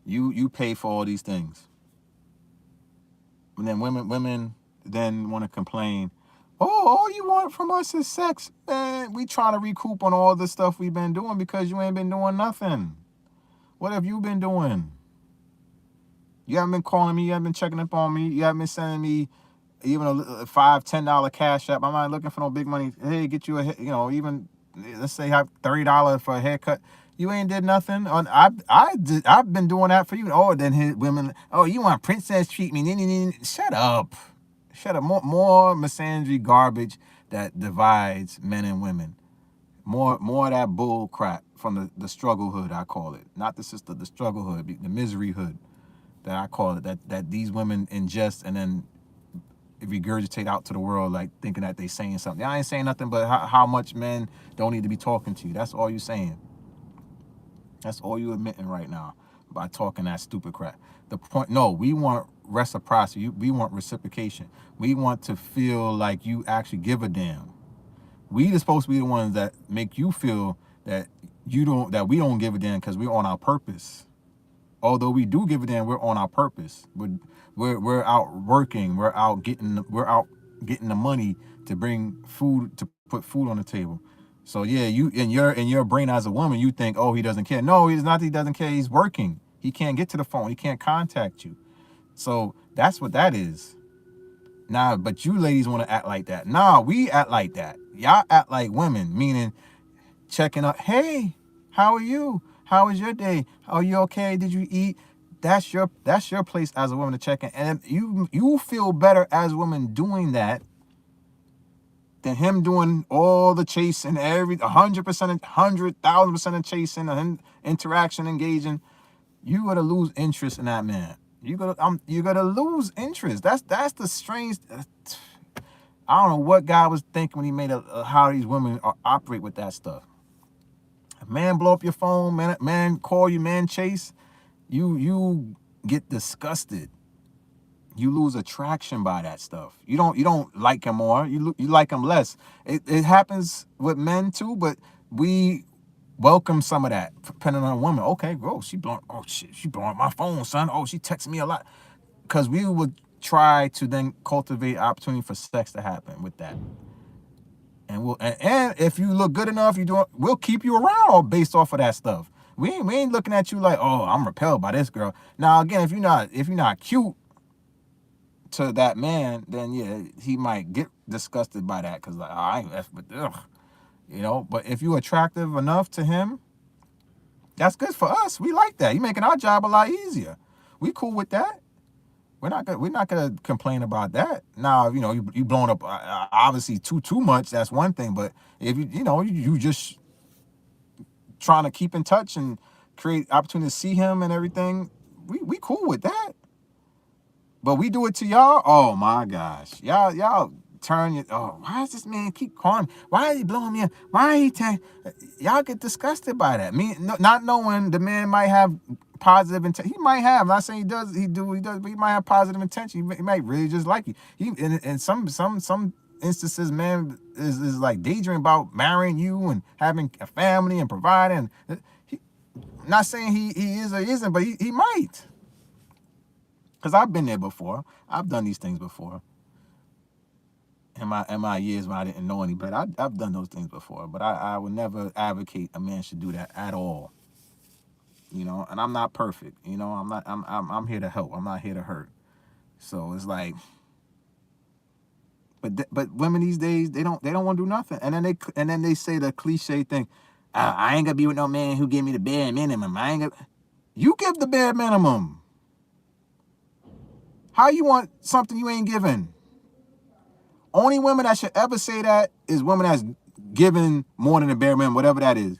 you pay for all these things. And then women then want to complain, oh, all you want from us is sex. Man, we trying to recoup on all the stuff we've been doing because you ain't been doing nothing. What have you been doing? You haven't been calling me, you haven't been checking up on me, you haven't been sending me even a $5-10 Cash App. I'm not looking for no big money. Hey, get you even let's say have $30 for a haircut. You ain't did nothing. I've been doing that for you. Oh, then women. Oh, you want princess treatment? Shut up. Shut up. More misandry garbage that divides men and women. More of that bull crap from the struggle hood, I call it. Not the sister, the struggle hood, the misery hood that I call it. That these women ingest and then regurgitate out to the world, like thinking that they saying something. I ain't saying nothing but how much men don't need to be talking to you. That's all you saying. That's all you admitting right now by talking that stupid crap. The point, no, we want reciprocity. We want reciprocation. We want to feel like you actually give a damn. We are supposed to be the ones that make you feel that that we don't give a damn because we're on our purpose. Although we do give a damn, we're on our purpose. We're out working. We're out getting the money to bring food, to put food on the table. So yeah, you in your brain as a woman, you think, oh, he doesn't care. No, it's not that he doesn't care. He's working. He can't get to the phone. He can't contact you. So that's what that is. Nah, but you ladies want to act like that. Nah, we act like that. Y'all act like women, meaning checking up. Hey, how are you? How was your day? Are you okay? Did you eat? That's your place as a woman to check in. And if you feel better as a woman doing that than him doing all the chasing, 100%, 100,000% of chasing and interaction, engaging. You gotta lose interest in that man. You gotta lose interest. That's the strange. I don't know what God was thinking when he made how these women operate with that stuff. Man, blow up your phone. Man, call you. Man, chase. You get disgusted. You lose attraction by that stuff. You don't like him more. You like him less. It happens with men too, but we welcome some of that depending on a woman. Okay, bro, she blowing. Oh shit, she blowing up my phone, son. Oh, she texts me a lot, because we would try to then cultivate opportunity for sex to happen with that. And if you look good enough, we'll keep you around all based off of that stuff. We ain't looking at you like, oh, I'm repelled by this girl. Now again, if you're not cute to that man, then yeah, he might get disgusted by that, because like, oh, I ain't F with But if you attractive enough to him, that's good for us. We like that. You making our job a lot easier. We cool with that. We're not gonna complain about that. Now, you blown up obviously too much. That's one thing. But if you just trying to keep in touch and create opportunity to see him and everything, we cool with that. But we do it to y'all. Oh my gosh, y'all turn your. Oh, why does this man keep calling? Why is he blowing me up? Why he y'all get disgusted by that? Not knowing the man might have positive intent. He might have. I'm not saying he does. He does. But he might have positive intention. He might really just like you. In some instances, man is like daydreaming about marrying you and having a family and providing. Not saying he is or isn't, but he might. Because I've been there before. I've done these things before. In my years when I didn't know any better, I've done those things before. But I would never advocate a man should do that at all. And I'm not perfect. I'm here to help. I'm not here to hurt. So it's like, but women these days, they don't want to do nothing. And then they say the cliche thing, I ain't gonna be with no man who give me the bare minimum. You give the bare minimum. How you want something you ain't given? Only women that should ever say that is women that's given more than the bare minimum, whatever that is.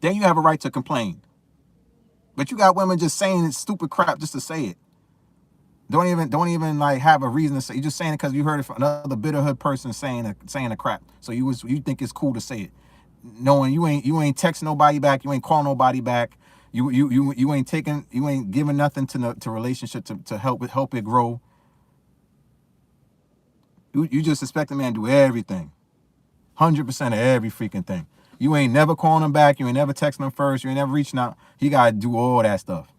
Then you have a right to complain. But you got women just saying stupid crap just to say it. Don't even like have a reason to say. You're just saying it because you heard it from another bitterhood person saying the crap. So you think it's cool to say it, knowing you ain't texting nobody back, you ain't calling nobody back. You ain't giving nothing to relationship to help it grow. You just expect a man to do everything, 100% of every freaking thing. You ain't never calling him back. You ain't never texting him first. You ain't never reaching out. He gotta do all that stuff.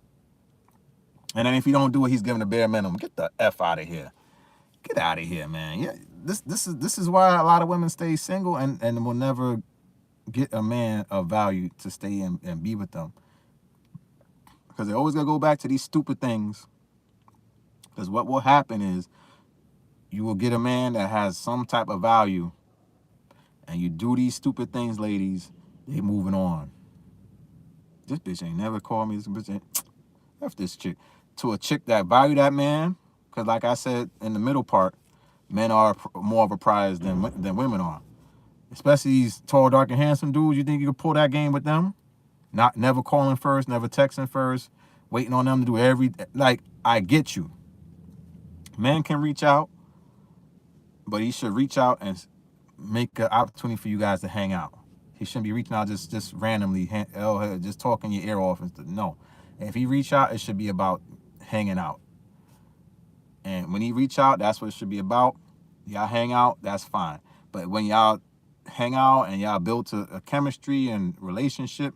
And then if he don't do it, he's giving the bare minimum. Get the F out of here. Get out of here, man. Yeah, this is why a lot of women stay single and will never get a man of value to stay and be with them. Because they always gotta go back to these stupid things. Because what will happen is you will get a man that has some type of value, and you do these stupid things, ladies, they moving on. This bitch ain't never called me. This bitch ain't. F this chick. To a chick that value that man, because like I said in the middle part, men are more of a prize than women are. Especially these tall, dark, and handsome dudes. You think you can pull that game with them? Never calling first, never texting first, waiting on them to do like, I get you. Man can reach out, but he should reach out and make an opportunity for you guys to hang out. He shouldn't be reaching out just randomly, just talking your ear off and stuff. No. If he reach out, it should be about hanging out. And when he reach out, that's what it should be about. Y'all hang out, that's fine. But when y'all hang out and y'all build a chemistry and relationship,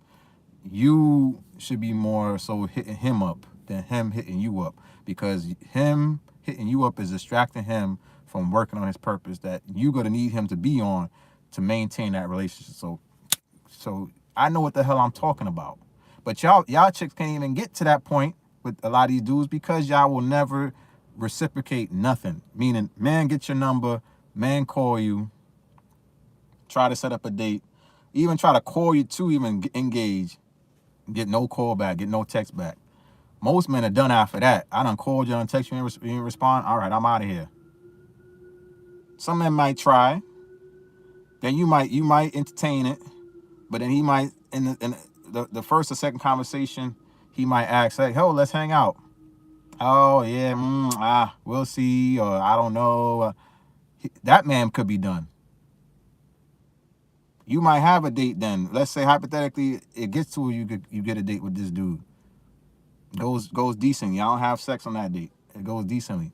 you should be more so hitting him up than him hitting you up, because him hitting you up is distracting him from working on his purpose that you're gonna need him to be on to maintain that relationship. So I know what the hell I'm talking about. But y'all chicks can't even get to that point with a lot of these dudes because y'all will never reciprocate nothing. Meaning, man, get your number, man, call you, try to set up a date, even try to call you to even engage, get no call back, get no text back. Most men are done after that. I done called you, I done text you, you ain't respond. All right, I'm out of here. Some men might try, then you might entertain it, but then he might in the first or second conversation, he might ask, like, "Oh, let's hang out." Oh yeah, we'll see, or I don't know. That man could be done. You might have a date then. Let's say hypothetically it gets to where you get a date with this dude. Goes decently. I don't have sex on that date. It goes decently.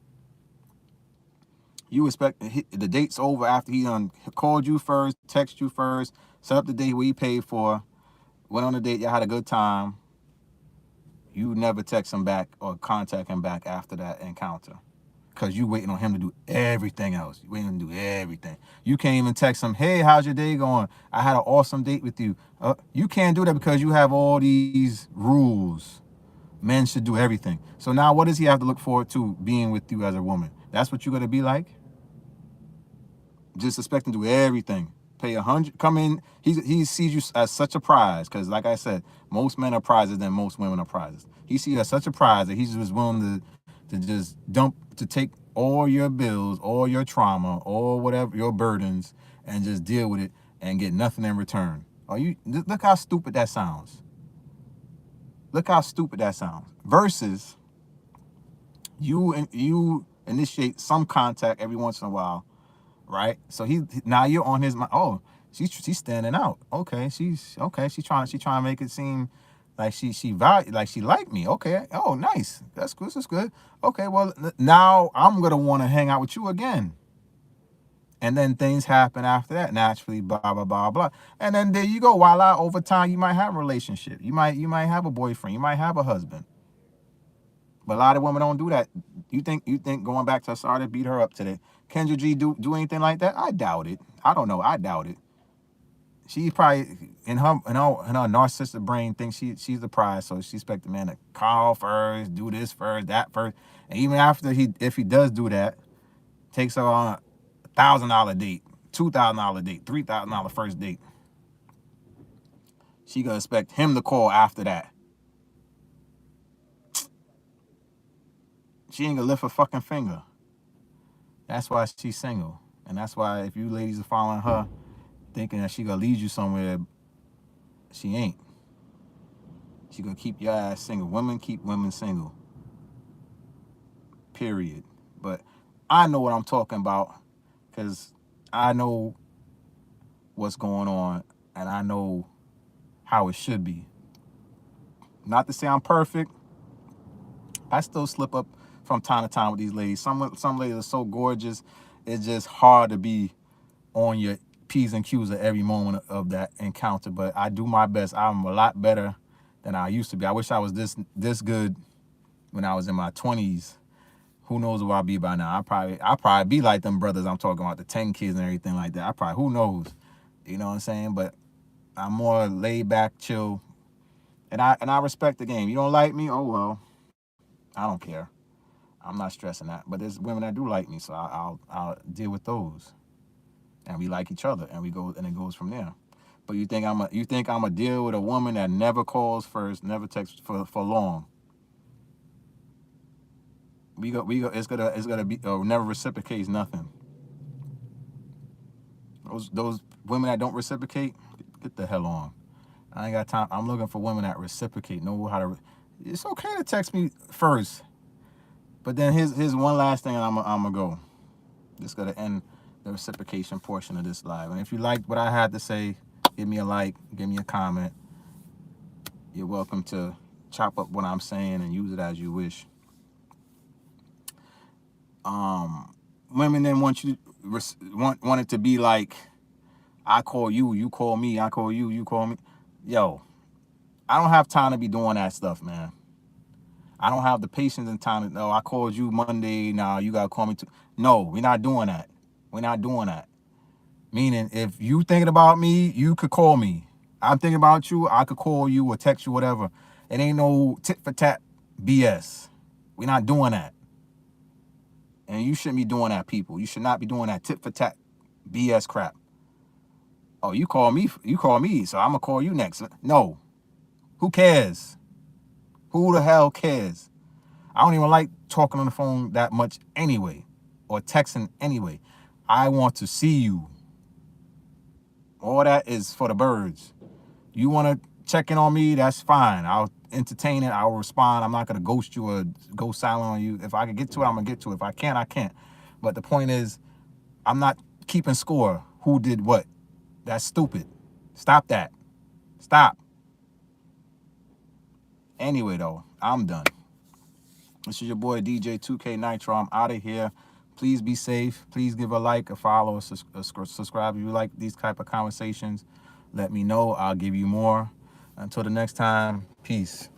You expect the date's over after he called you first, text you first, set up the date where he paid for, went on a date, y'all had a good time. You never text him back or contact him back after that encounter. Because you waiting on him to do everything else. You waiting to do everything. You can't even text him, "Hey, how's your day going? I had an awesome date with you." You can't do that because you have all these rules. Men should do everything. So now what does he have to look forward to being with you as a woman? That's what you're going to be like? Just expecting to do everything. Pay 100, come in. He sees you as such a prize because, like I said, most men are prizes than most women are prizes. He sees you as such a prize that he's just willing to just to take all your bills, all your trauma, all whatever your burdens, and just deal with it and get nothing in return. Look how stupid that sounds. Look how stupid that sounds. Versus you initiate some contact every once in a while, right? So now you're on his mind. Oh, she's standing out. Okay, she's trying to make it seem like she value, like she liked me. Okay, oh nice, that's good. That's good. Okay, well now I'm gonna want to hang out with you again. And then things happen after that naturally, blah blah blah blah. And then there you go. While over time you might have a relationship. You might have a boyfriend. You might have a husband. But a lot of women don't do that. You think going back to I started beat her up today. Kendra G do anything like that? I doubt it. I don't know. I doubt it. She probably in her narcissistic brain thinks she's the prize, so she expect the man to call first, do this first, that first, and even after if he does do that, takes her on $1,000 date, $2,000 date, $3,000 first date. She gonna expect him to call after that. She ain't gonna lift a fucking finger. That's why she's single, and that's why if you ladies are following her, thinking that she gonna lead you somewhere, she ain't. She gonna keep your ass single. Women keep women single. Period. But I know what I'm talking about because I know what's going on and I know how it should be. Not to say I'm perfect. I still slip up from time to time with these ladies. Some ladies are so gorgeous. It's just hard to be on your P's and Q's at every moment of that encounter. But I do my best. I'm a lot better than I used to be. I wish I was this good when I was in my 20s. Who knows where I'll be by now? I'll probably be like them brothers I'm talking about, the 10 kids and everything like that. Who knows? You know what I'm saying? But I'm more laid back, chill. And I respect the game. You don't like me? Oh well. I don't care. I'm not stressing that. But there's women that do like me, so I'll deal with those. And we like each other, and it goes from there. But you think I'm a deal with a woman that never calls first, never texts for long? It's gonna be never reciprocates nothing. Those women that don't reciprocate, get the hell on. I ain't got time. I'm looking for women that reciprocate, know how to. It's okay to text me first, but then here's one last thing, and I'm gonna go. Just gotta end the reciprocation portion of this live. And if you liked what I had to say, give me a like, give me a comment. You're welcome to chop up what I'm saying and use it as you wish. Women then want want it to be like, I call you, you call me, I call you, you call me. Yo, I don't have time to be doing that stuff, man. I don't have the patience and time to, no, I called you Monday, now you gotta call me too. No, we're not doing that. We're not doing that. Meaning, if you thinking about me, you could call me. I'm thinking about you, I could call you or text you, whatever. It ain't no tit for tat BS. We're not doing that. And you shouldn't be doing that, people. You should not be doing that tit for tat BS crap. Oh, you call me, so I'm gonna call you next. No. Who cares? Who the hell cares? I don't even like talking on the phone that much anyway, or texting anyway. I want to see you. All that is for the birds. You want to check in on me? That's fine. I'll entertain it. I'll respond. I'm not going to ghost you or go silent on you. If I can get to it, I'm going to get to it. If I can't, I can't. But the point is, I'm not keeping score. Who did what? That's stupid. Stop that. Stop. Anyway, though, I'm done. This is your boy DJ 2K Nitro. I'm out of here. Please be safe. Please give a like, a follow, a subscribe if you like these type of conversations. Let me know. I'll give you more. Until the next time, peace.